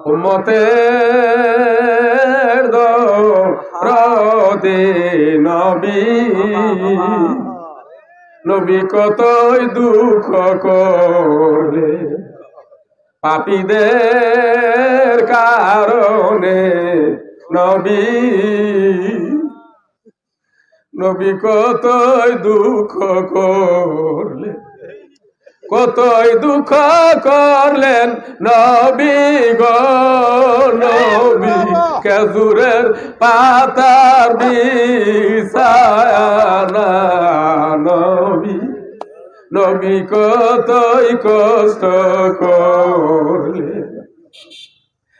উম্মতের দরদে নবী নবী কতই দুঃখ করলে পাপীদের কারণে নবী নবী কতই দুঃখ করলে কতই দুঃখ করলেন নবী গো নবী খেজুরের পাতার বিছানা নবী নবী কতই কষ্ট করলেন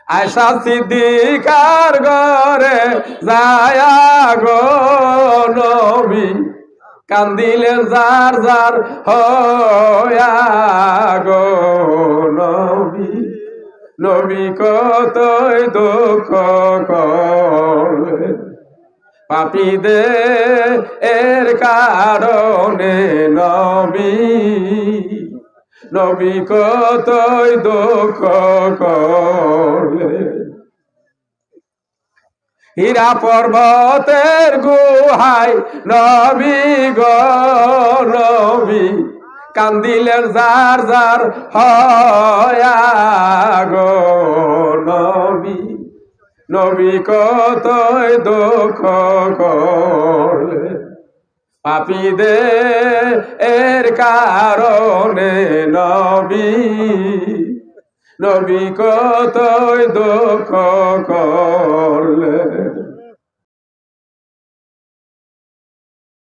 আয়েশা সিদ্দিকার ঘরে যায়া গো নবী কান্দিলেন যার যার হয়া গো নবী নবী কতই দুঃখ করলেন পাপীদের এর কারণে নবী নবী কতই দুঃখ করলেন হীরা পর্বতের গুহায় নবী গো নবী কান্দিলেন যার যার হয়া গো নবী নবী কতই দুঃখ করলেন পাপীদের এর কারণে নবী নবী কতই দুঃখ করলেন